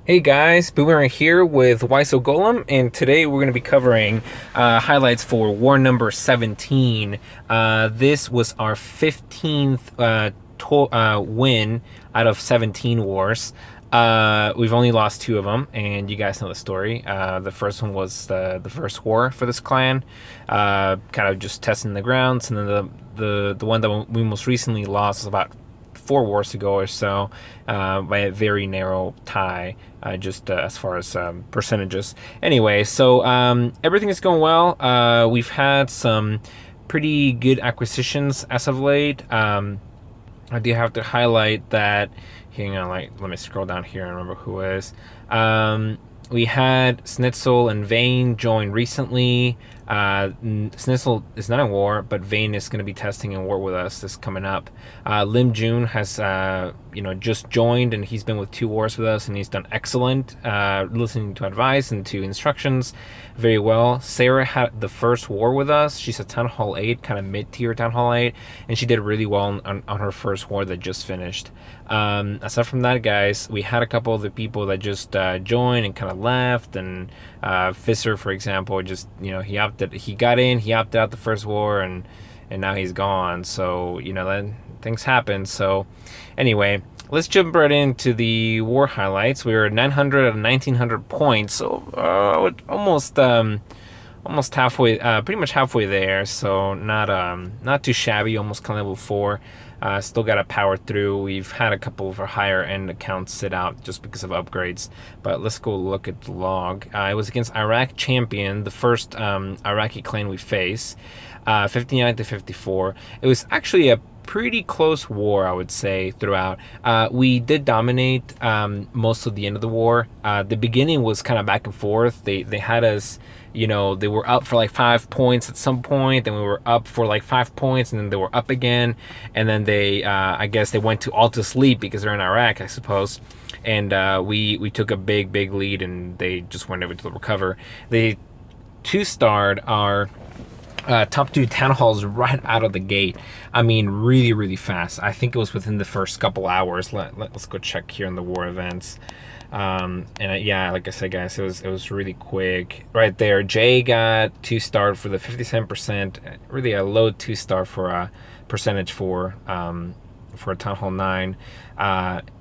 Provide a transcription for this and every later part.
Hey guys, Boomer here with Waiso Golem, and today we're going to be covering highlights for war number 17. This was our 15th win out of 17 wars. We've only lost two of them, and you guys know the story. The first one was the first war for this clan, kind of just testing the grounds, and then the one that we most recently lost was about 4 wars ago or so, by a very narrow tie, just as far as percentages. Anyway, so everything is going well. We've had some pretty good acquisitions as of late. I do have to highlight that. Hang on, let me scroll down here and remember who it is. We had Snitzel and Vane join recently. Snitzel is not in war, but Vane is going to be testing in war with us this coming up. Lim Jun has just joined, and he's been with 2 wars with us, and he's done excellent, listening to advice and to instructions very well. Sarah had the first war with us. She's a Town Hall 8, kind of mid-tier Town Hall 8, and she did really well on her first war that just finished. Aside from that, guys, we had a couple of the people that just joined and kind of left, and Fisser, for example, just he got in, he opted out the first war, and now he's gone. So then things happen. So anyway, let's jump right into the war highlights. We were 900 out of 1900 points, so almost halfway, pretty much halfway there. So not too shabby. Almost kind of level 4. Still got to power through. We've had a couple of our higher end accounts sit out just because of upgrades. But let's go look at the log. It was against Iraq Champion, the first Iraqi clan we face, 59 to 54. It was actually a pretty close war, I would say, throughout. We did dominate most of the end of the war. The beginning was kind of back and forth. They had us, they were up for like 5 points at some point, then we were up for like 5 points, and then they were up again, and then they, I guess they went to all to sleep because they're in Iraq, I suppose. And we took a big lead, and they just weren't able to recover. They 2-starred our top 2 town halls right out of the gate. I mean, really fast. I think it was within the first couple hours. Let's go check here in the war events. Yeah, like I said, guys, it was really quick right there. Jay got 2-star for the 57%, really a low 2-star for a percentage for a Town Hall 9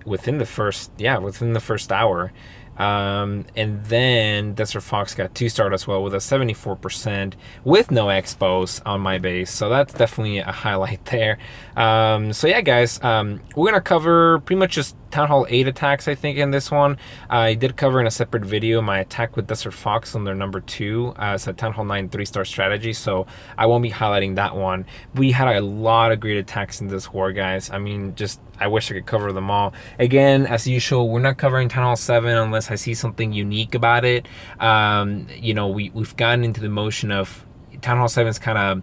within the first hour. And then Desert Fox got 2-star as well with a 74% with no expos on my base. So that's definitely a highlight there. So yeah, guys, we're going to cover pretty much just Town Hall 8 attacks, I think, in this one. I did cover in a separate video my attack with Desert Fox on their number 2. It's a Town Hall 9 3-star strategy, so I won't be highlighting that one. We had a lot of great attacks in this war, guys. I mean, I wish I could cover them all. Again, as usual, we're not covering Town Hall 7 unless I see something unique about it. We've gotten into the motion of Town Hall 7's kind of,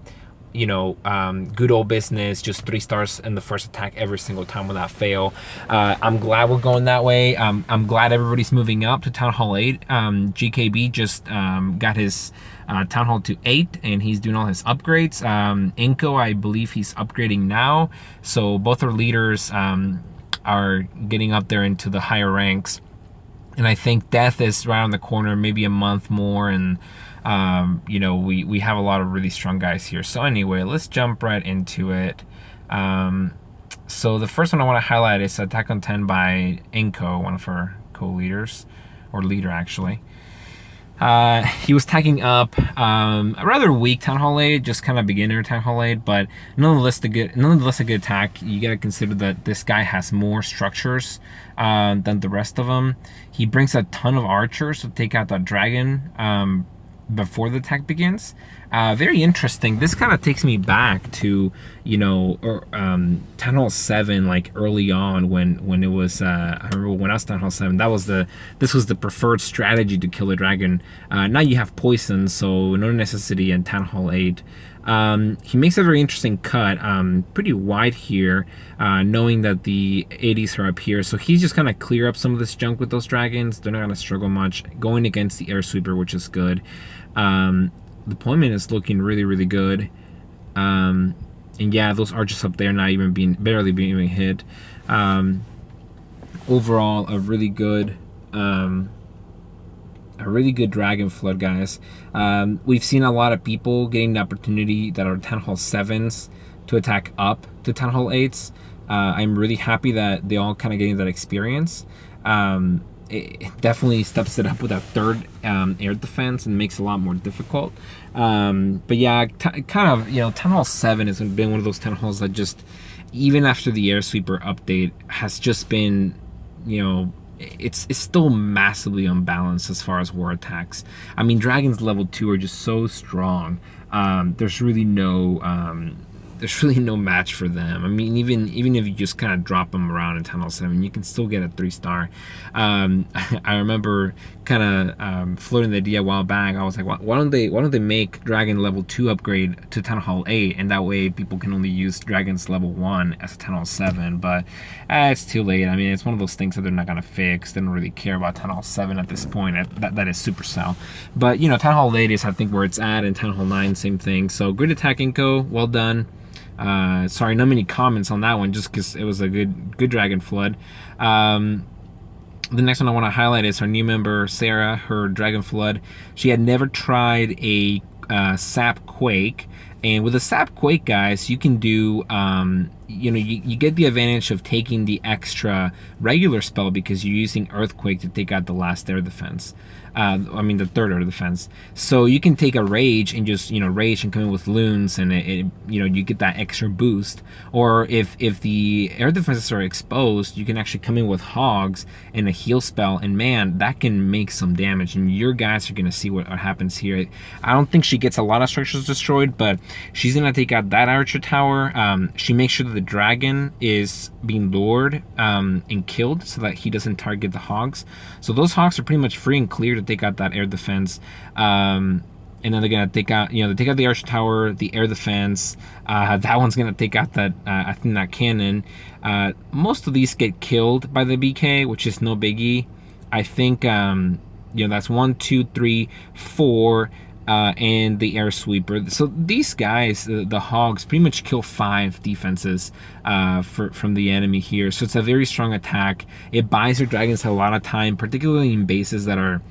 good old business, just 3 stars in the first attack every single time without fail. I'm glad we're going that way. I'm glad everybody's moving up to Town Hall 8. GKB just got his Town Hall to 8, and he's doing all his upgrades. Inko, I believe he's upgrading now. So both our leaders are getting up there into the higher ranks. And I think Death is right on the corner, maybe a month more, and we have a lot of really strong guys here. So anyway, let's jump right into it. So the first one I want to highlight is Attack on 10 by Inko, one of our co-leaders, or leader actually. He was tagging up a rather weak Town Hall 8, just kind of beginner Town Hall 8, but nonetheless a good attack. You gotta consider that this guy has more structures than the rest of them. He brings a ton of archers to take out that dragon before the attack begins. Very interesting. This kind of takes me back to Town Hall 7, like early on when it was I remember when I was Town Hall 7, this was the preferred strategy to kill a dragon. Now you have poison, so no necessity in Town Hall 8. He makes a very interesting cut, pretty wide here, knowing that the 80s are up here. So he's just gonna clear up some of this junk with those dragons. They're not gonna struggle much going against the air sweeper, which is good. Deployment is looking really good. And yeah, those archers up there not even barely being hit. Overall, a really good a really good Dragon Flood, guys. We've seen a lot of people getting the opportunity that are 10 Hall 7s to attack up to 10 Hall 8s. I'm really happy that they all kind of getting that experience. It definitely steps it up with a third air defense and makes it a lot more difficult. But yeah, kind of, 10 Hall 7 has been one of those 10 halls that just, even after the Air Sweeper update, has just been, it's still massively unbalanced as far as war attacks. I mean, dragons level 2 are just so strong. There's really no match for them. I mean, even if you just kind of drop them around in 10 Hall 7, you can still get a 3-star. I remember kind of floating the idea a while back. I was like, why don't they make Dragon level 2 upgrade to 10 Hall 8, and that way people can only use Dragons level 1 as a 10 Hall 7. But it's too late. I mean, it's one of those things that they're not gonna fix. They don't really care about 10 Hall 7 at this point. That is Supercell. But 10 Hall 8 is, I think, where it's at, and 10 Hall 9, same thing. So great attack, Inko. Well done. Sorry, not many comments on that one, just because it was a good Dragon Flood. The next one I want to highlight is our new member, Sarah. Her Dragon Flood. She had never tried a Sap Quake. And with a Sap Quake, guys, you can do, you get the advantage of taking the extra regular spell because you're using Earthquake to take out the last air defense. The third air defense. So you can take a Rage and just, Rage and come in with Loons, and you get that extra boost. Or if the air defenses are exposed, you can actually come in with Hogs and a heal spell, and man, that can make some damage, and your guys are going to see what happens here. I don't think she gets a lot of structures destroyed, but she's going to take out that Archer Tower. She makes sure that the dragon is being lured and killed so that he doesn't target the Hogs. So those Hogs are pretty much free and clear to take out that air defense. And then they're gonna take out, they take out the Archer Tower, the air defense. That one's gonna take out that, I think, that cannon. Most of these get killed by the BK, which is no biggie. I think, that's 1, 2, 3, 4. And the Air Sweeper. So these guys, the Hogs, pretty much kill 5 defenses from the enemy here. So it's a very strong attack. It buys your dragons a lot of time, particularly in bases that are,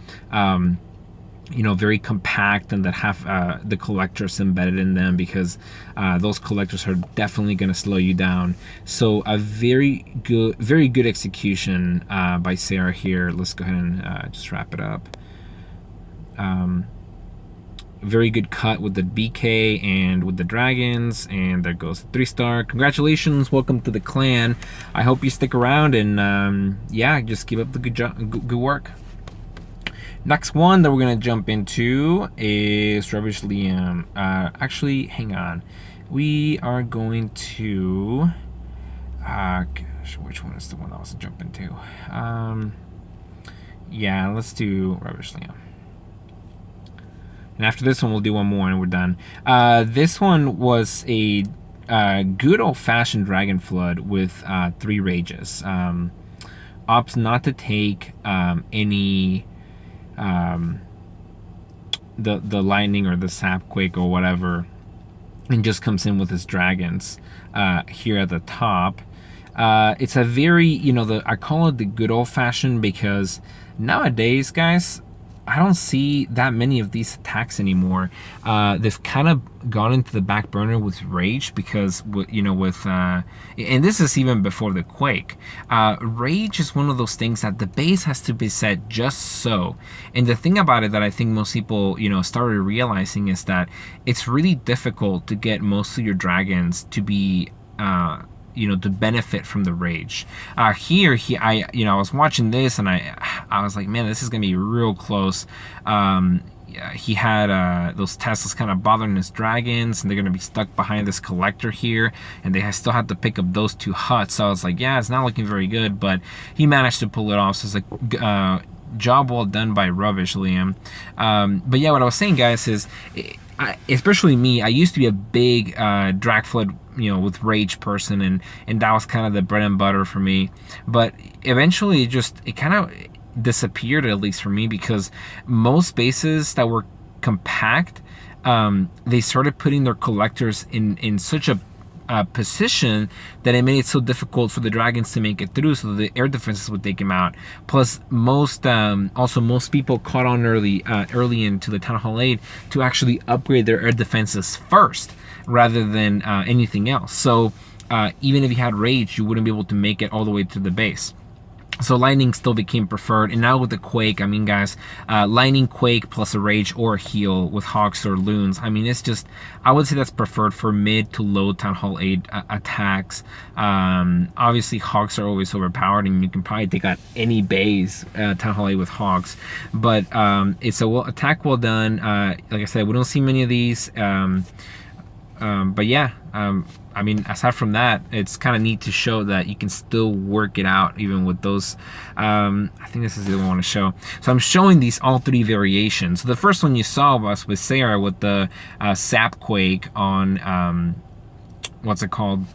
very compact and that have the collectors embedded in them, because those collectors are definitely going to slow you down. So a very good execution by Sarah here. Let's go ahead and just wrap it up. Very good cut with the BK and with the dragons, and there goes the 3-star. Congratulations, welcome to the clan. I hope you stick around, and just keep up the good work. Next one that we're gonna jump into is Rubbish Liam. Actually, hang on. We are going to gosh, which one is the one I was jumping to? Let's do Rubbish Liam. And after this one, we'll do one more and we're done. This one was a good old-fashioned Dragon Flood with 3 Rages. Opts not to take any the lightning or the Sap Quake or whatever, and just comes in with his dragons here at the top. It's a very, I call it the good old-fashioned because nowadays, guys, I don't see that many of these attacks anymore. They've kind of gone into the back burner with Rage because, and this is even before the Quake. Rage is one of those things that the base has to be set just so. And the thing about it that I think most people, started realizing is that it's really difficult to get most of your dragons to be to benefit from the Rage. I was watching this and I was like, man, this is gonna be real close. He had those Teslas kind of bothering his dragons, and they're gonna be stuck behind this collector here, and they still had to pick up those 2 huts. So I was like, yeah, it's not looking very good, but he managed to pull it off. So it's like job well done by Rubbish Liam. But yeah, what I was saying, guys, is especially me, I used to be a big Drag Flood with Rage person, and that was kind of the bread and butter for me. But eventually it kind of disappeared, at least for me, because most bases that were compact, they started putting their collectors in such a position that it made it so difficult for the dragons to make it through, so the air defenses would take him out. Plus, most people caught on early into the Town Hall 8 to actually upgrade their air defenses first rather than anything else. So even if you had Rage, you wouldn't be able to make it all the way to the base. So Lightning still became preferred, and now with the Quake, I mean, guys, Lightning, Quake plus a Rage or a Heal with Hawks or Loons, I mean, it's just, I would say that's preferred for mid to low Town Hall 8 attacks. Obviously, Hawks are always overpowered, and you can probably take out any base Town Hall 8 with Hawks, but it's a attack well done. Like I said, we don't see many of these. But yeah, I mean, aside from that, it's kind of neat to show that you can still work it out even with those. I think this is the one I want to show. So I'm showing these all three variations. So the first one you saw was with Sarah with the Sap Quake on, what's it called?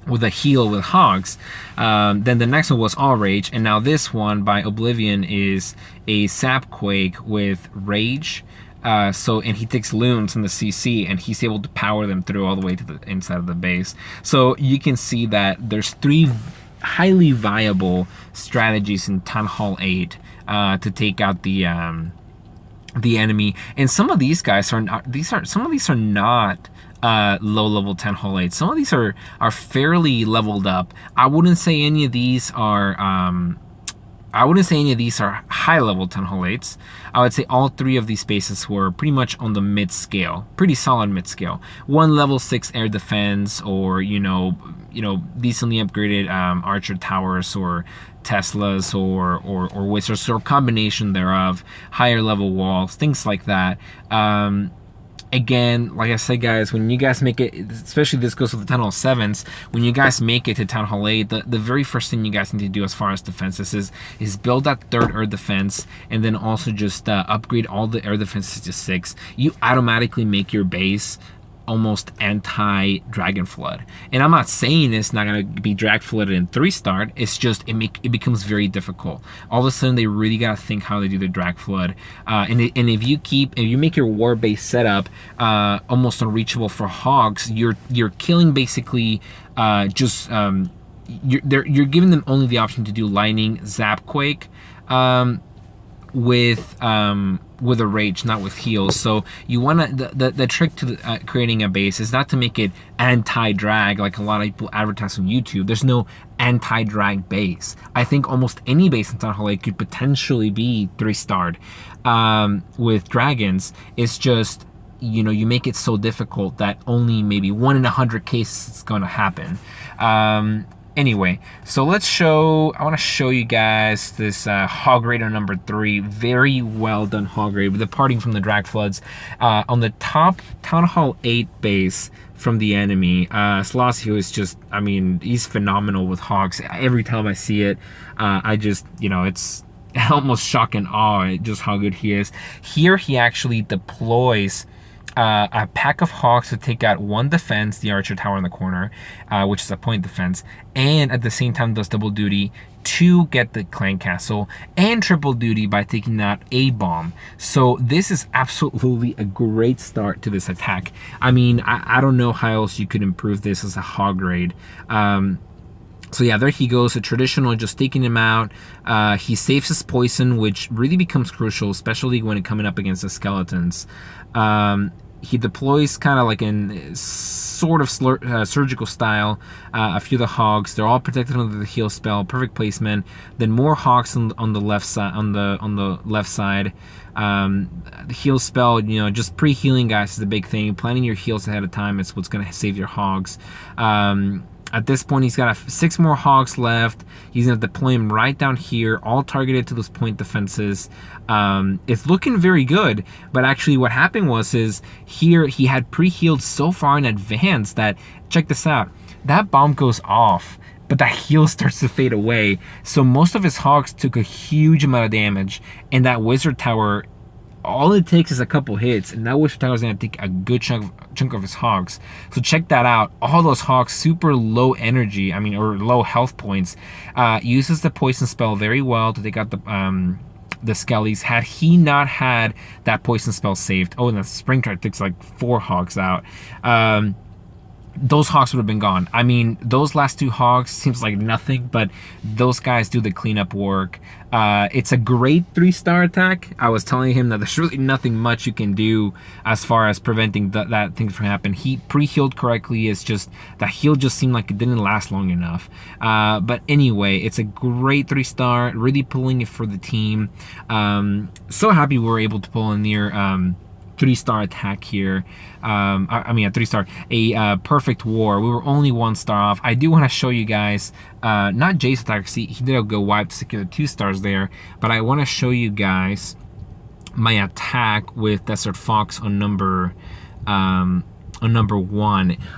With a Heal with Hogs. Then the next one was All Rage, and now this one by Oblivion is a Sap Quake with Rage. And he takes Loons in the CC, and he's able to power them through all the way to the inside of the base. So you can see that there's three highly viable strategies in Town Hall 8 to take out the enemy. And some of these guys are not. Some of these are not low-level Town Hall 8. Some of these are fairly leveled up. I wouldn't say any of these are. I wouldn't say any of these are high-level Town Hall 8s. I would say all three of these bases were pretty much on the mid-scale, pretty solid mid-scale. One level 6 air defense, or you know, decently upgraded archer towers or Teslas or wizards, or combination thereof. Higher level walls, things like that. Again, like I said, guys, when you guys make it, especially this goes with the Town Hall 7s, when you guys make it to Town Hall 8, the very first thing you guys need to do as far as defenses is build that third air defense, and then also just upgrade all the air defenses to 6. You automatically make your base almost anti-Dragon Flood. And I'm not saying it's not going to be Drag Flooded in 3-star, it's just it becomes very difficult. All of a sudden, they really got to think how they do the Drag Flood. And if you make your war base setup almost unreachable for Hogs, you're killing basically you're giving them only the option to do Lightning, Zap, Quake, with a Rage, not with Heals. So you want to the trick to creating a base is not to make it anti-drag like a lot of people advertise on YouTube. There's no anti-drag base. I think almost any base in Town Hall 8 could potentially be 3-starred with dragons. It's just, you make it so difficult that only maybe 1 in 100 cases it's going to happen. Anyway, so I want to show you guys this Hog Raider number 3. Very well done Hog Raider, departing from the Drag Floods. On the top Town Hall 8 base from the enemy, Slacio is just, I mean, he's phenomenal with Hogs. Every time I see it, I just, it's almost shock and awe at just how good he is. Here he actually deploys a pack of Hawks to take out 1 defense, the Archer Tower in the corner, which is a point defense, and at the same time does double duty to get the Clan Castle, and triple duty by taking out a bomb. So this is absolutely a great start to this attack. I mean, I don't know how else you could improve this as a Hog Raid. So yeah, there he goes, a traditional, just taking him out. He saves his poison, which really becomes crucial, especially when coming up against the skeletons. He deploys kind of like in sort of surgical style a few of the Hogs. They're all protected under the heal spell, perfect placement. Then more Hogs on the left side. On the left side, the heal spell, just pre-healing, guys, is the big thing. Planning your heals ahead of time is what's going to save your Hogs. At this point, he's got 6 more Hogs left. He's going to deploy him right down here, all targeted to those point defenses. It's looking very good, but actually what happened was here he had pre-healed so far in advance that, check this out, that bomb goes off, but that heal starts to fade away. So most of his Hogs took a huge amount of damage, and that Wizard Tower, all it takes is a couple hits, and that Wizard Tower is going to take a good chunk of his Hogs. So check that out. All those Hogs, super low energy, or low health points. Uses the poison spell very well to take out the Skellies. Had he not had that poison spell saved, and the Springtrap takes like 4 Hogs out. those hogs would have been gone. I mean, those last 2 hogs seems like nothing, but those guys do the cleanup work. It's a great 3-star attack. I was telling him that there's really nothing much you can do as far as preventing that thing from happening. He pre-healed correctly. It's just that heal just seemed like it didn't last long enough. But anyway, it's a great 3-star, really pulling it for the team. So happy we were able to pull a near 3-star attack here. I mean a 3-star, a perfect war. We were only 1 star off. I do want to show you guys, not Jay's attack. See, he did go wipe to secure the 2 stars there, but I want to show you guys my attack with Desert Fox on number 1.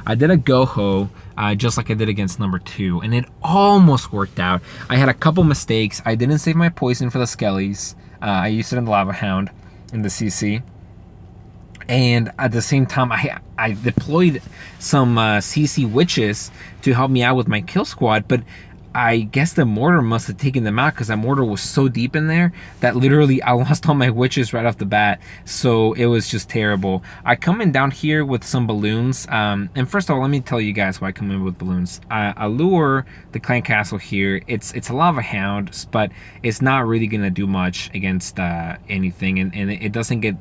I did a Goho just like I did against number 2, and it almost worked out. I had a couple mistakes. I didn't save my poison for the Skellies. I used it in the Lava Hound in the CC. And at the same time, I deployed some CC witches to help me out with my kill squad, but I guess the mortar must have taken them out because that mortar was so deep in there that literally I lost all my witches right off the bat. So it was just terrible. I come in down here with some balloons. And first of all, let me tell you guys why I come in with balloons. I lure the clan castle here. It's a Lava Hound, but it's not really going to do much against anything. And it doesn't get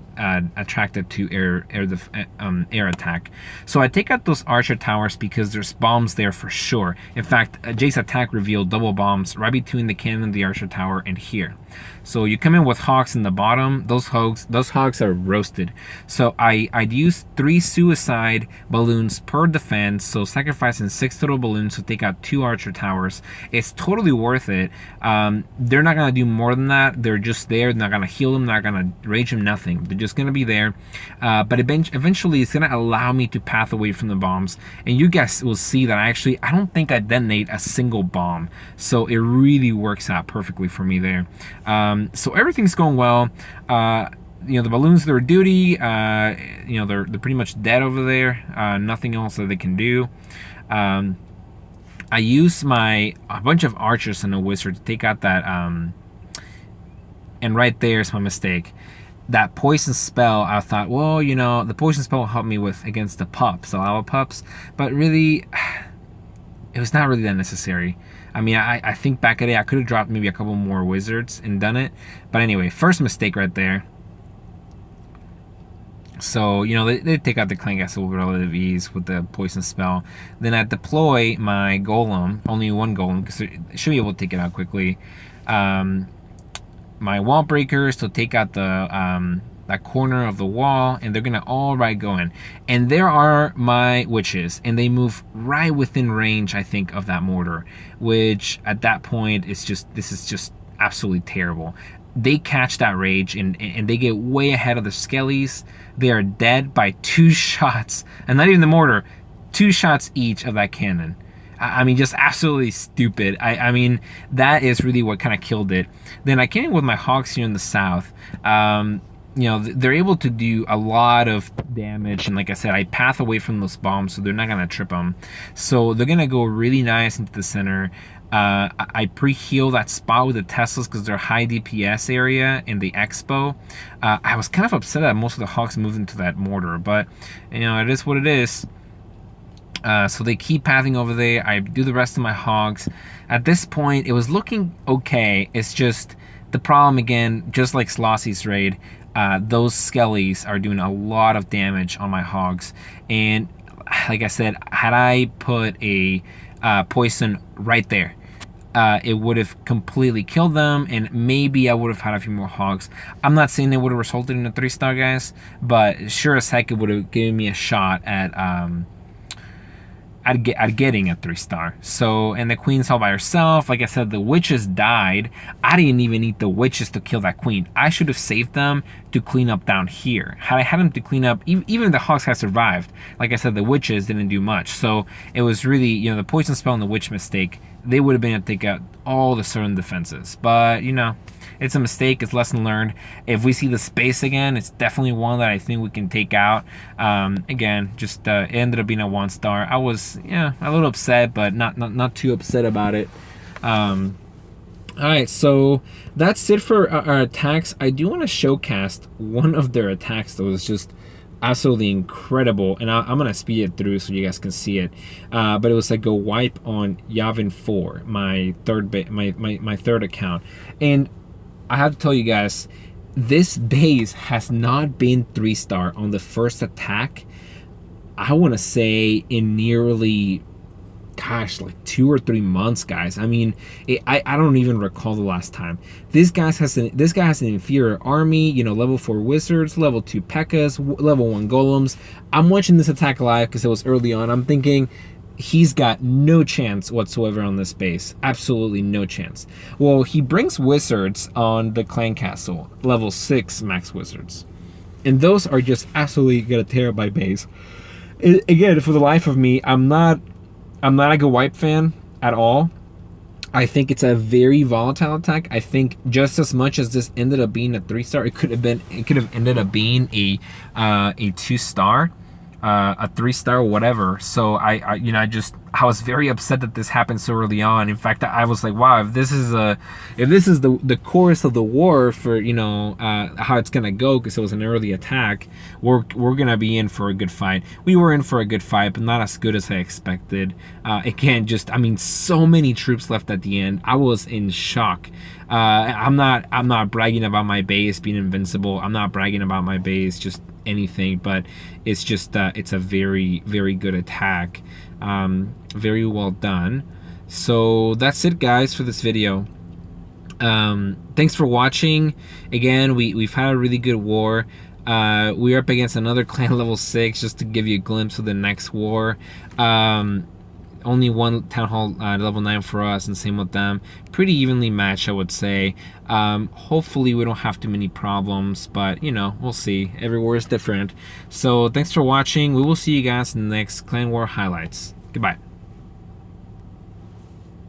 attracted to air attack. So I take out those archer towers because there's bombs there for sure. In fact, Jay's attack revealed double bombs right between the cannon, the archer tower, and here. So you come in with hogs in the bottom. Those hogs are roasted. So I'd use 3 suicide balloons per defense, so sacrificing 6 total balloons to take out 2 archer towers. It's totally worth it. They're not gonna do more than that. They're just there. They're not gonna heal them. Not gonna rage them. Nothing. They're just gonna be there. But eventually, it's gonna allow me to path away from the bombs, and you guys will see that I don't think I detonate a single bomb. So it really works out perfectly for me there. So everything's going well. You know, the balloons, their duty, you know, they're pretty much dead over there. Nothing else that they can do. I use a bunch of archers and a wizard to take out that, and right there's my mistake. That poison spell, I thought, well, you know, the poison spell will help me against the pups, the lava pups, but really, it was not really that necessary. I mean, I think back at it, I could have dropped maybe a couple more wizards and done it. But anyway, first mistake right there. So, you know, they take out the clan castle with relative ease with the poison spell. Then I deploy my golem, only 1 golem, because I should be able to take it out quickly. My wall breakers to take out the that corner of the wall, and they're gonna all go in. And there are my witches, and they move right within range, I think, of that mortar, which at that point this is just absolutely terrible. They catch that rage and they get way ahead of the Skellies. They are dead by 2 shots, and not even the mortar, 2 shots each of that cannon. I mean, just absolutely stupid. I mean, that is really what kind of killed it. Then I came in with my hogs here in the south. You know, they're able to do a lot of damage, and like I said, I path away from those bombs, so they're not gonna trip them. So they're gonna go really nice into the center. I pre-heal that spot with the Teslas because they're high DPS area in the expo. I was kind of upset that most of the hogs moved into that mortar, but you know, it is what it is. So they keep pathing over there. I do the rest of my hogs. At this point, it was looking okay. It's just the problem again, just like Slossy's raid, those Skellies are doing a lot of damage on my hogs. And like I said, had I put a poison right there, it would have completely killed them, and maybe I would have had a few more hogs. I'm not saying it would have resulted in a 3-star, guys, but sure as heck it would have given me a shot at getting a 3-star. So, and the queen's all by herself. Like I said, the witches died. I didn't even need the witches to kill that queen. I should have saved them to clean up down here. Had I had them to clean up, even the hogs had survived. Like I said, the witches didn't do much. So it was really, you know, the poison spell and the witch mistake, they would have been able to take out all the certain defenses. But, you know, it's a mistake. It's lesson learned. If we see the space again, it's definitely one that I think we can take out. Again, just it ended up being a 1-star. I was, yeah, a little upset, but not too upset about it. All right, so that's it for our attacks. I do want to showcast one of their attacks that was just absolutely incredible. And I'm gonna speed it through so you guys can see it. But it was like a wipe on Yavin 4, my third account. And I have to tell you guys, this base has not been 3-star on the first attack, I want to say, in nearly, gosh, like 2 or 3 months, guys. I mean, I don't even recall the last time. This guy has an inferior army, you know, level 4 wizards, level 2 P.E.K.K.A.s, level 1 golems. I'm watching this attack live because it was early on. I'm thinking, he's got no chance whatsoever on this base. Absolutely no chance. Well, he brings wizards on the clan castle, level 6 max wizards. And those are just absolutely gonna tear up my base. Again, for the life of me, I'm not a Go Wipe fan at all. I think it's a very volatile attack. I think just as much as this ended up being a 3-star, it could have ended up being a 2-star. A 3-star, whatever. So I was very upset that this happened so early on. In fact, I was like, wow, if this is the course of the war for, you know, how it's gonna go, because it was an early attack, we're gonna be in for a good fight. We were in for a good fight, but not as good as I expected. Again, I mean, so many troops left at the end. I was in shock. I'm not bragging about my base being invincible. I'm not bragging about my base just anything, but it's just it's a very, very good attack. Very well done. So that's it, guys, for this video. Thanks for watching. Again, we've had a really good war. We're up against another clan level 6, just to give you a glimpse of the next war. Only one town hall level 9 for us, and same with them. Pretty evenly matched, I would say. Hopefully we don't have too many problems, but you know, we'll see. Every war is different. So thanks for watching. We will see you guys in the next Clan War highlights. Goodbye.